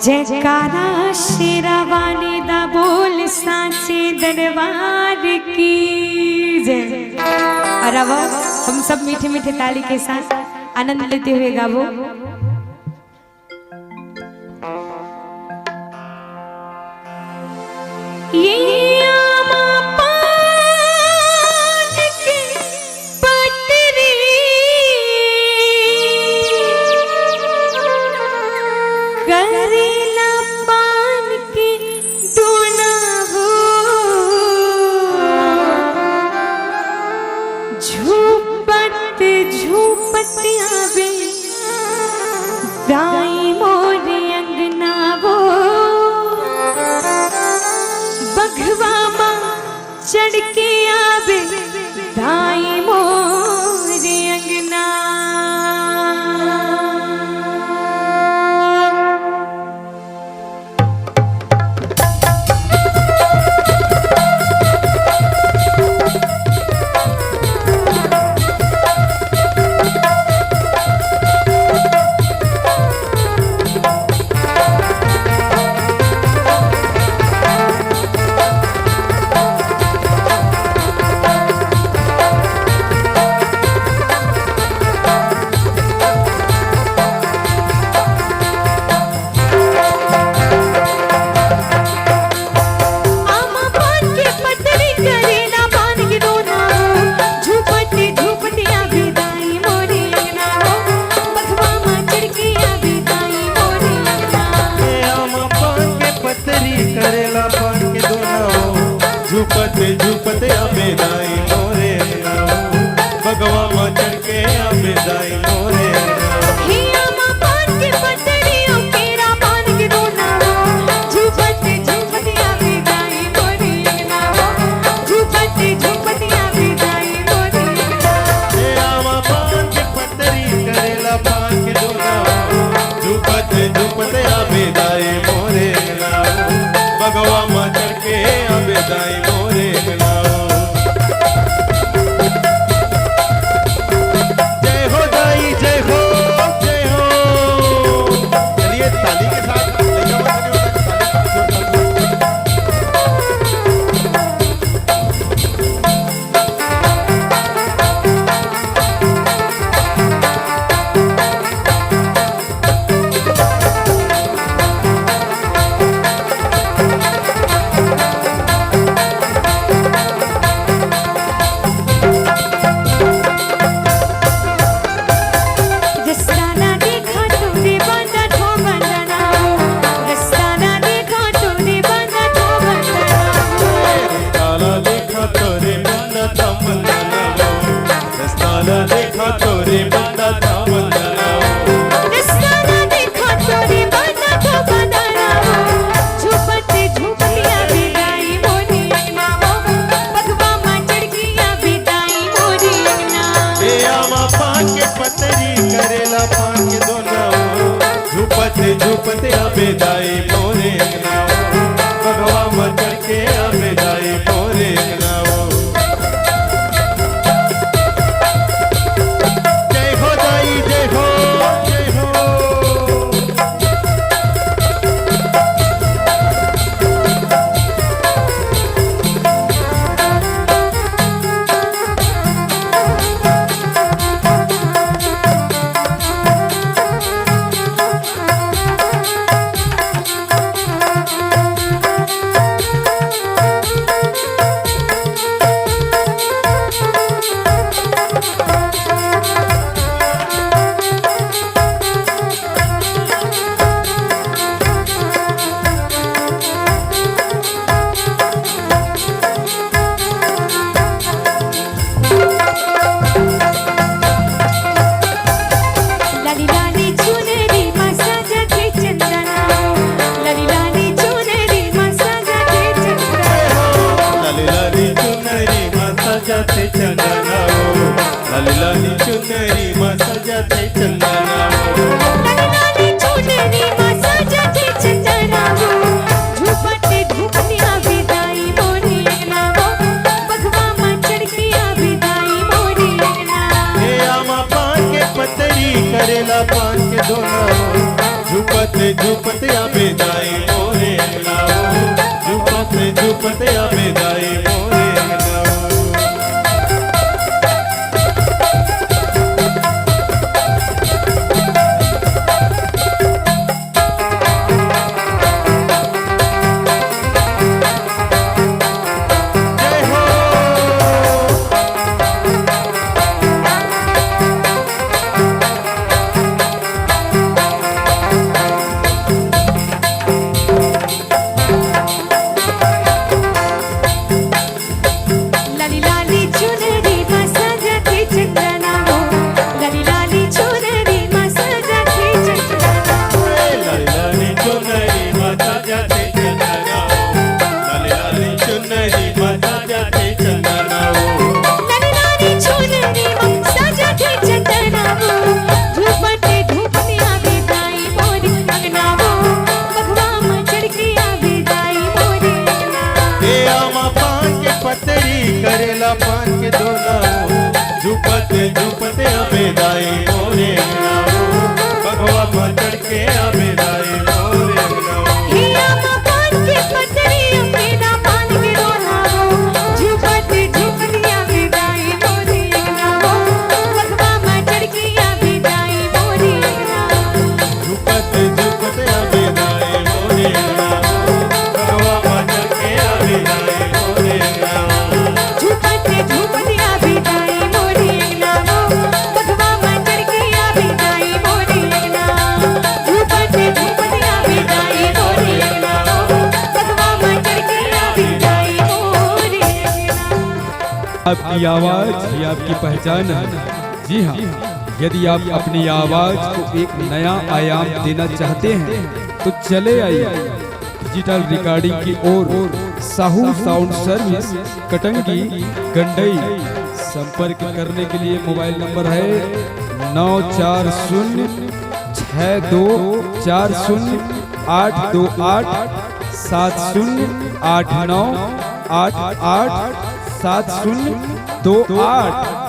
जयकारा शेरावाली दा बोल सांचे दरबार की जय। और अब हम सब मीठे मीठे ताली के साथ आनंद लेते हुए गावो। दाई मोरे अंगना वो बघवा मां चढ़ के आवे दाई मोरे अंगना। झूपते झूपते आवे दाई मोरे भगवा मां चढ़ के आवे दाई मोरे झूपते आवे दाई मोरे भगवा मां चढ़ के आवे दाई मोरे जय हो दाई जय हो जय हो। चलिए ताली के साथ झूपते आवे दाई मोरे भगवा मां चढ़ के आवे दाई मोरे जय हो दाई जय हो जय हो। झुपते झुपते आबे जाए मोरे अंगनाओ झुपते झुपते आबे जाए मोरे अंगनाओ करेला पान के दोनाओ झुपते झुपते आबे जाए मोरे अंगनाओ बगवा मचड़ के आबे जाए मोरे अंगनाओ हिया मा पान के पतरी अकेला पान के दोनाओ झुपते झुपते आबे जाए मोरे अंगनाओ बगवा मचड़ के आबे जाए मोरे अंगनाओ झुपते झुपते आबे जाए मोरे अंगनाओ बगवा मचड़ के आबे जाए मोरे अंगनाओ झुपते झुपते आबे जाए मोरे अंगनाओ बगवा मचड़ के आबे जाए मोरे अंगनाओ झुपते झुपते आबे जाए मोरे अंगनाओ बगवा मचड़ के आबे जाए मोरे अंगनाओ। आपकी आवाज ही आपकी पहचान है। जी हाँ, यदि आप अपनी आवाज को एक नया आयाम देना चाहते हैं तो चले आइए डिजिटल रिकॉर्डिंग की ओर। Sahu sound service Katangi Gandai. संपर्क करने के लिए मोबाइल नंबर है 94062408287089887028।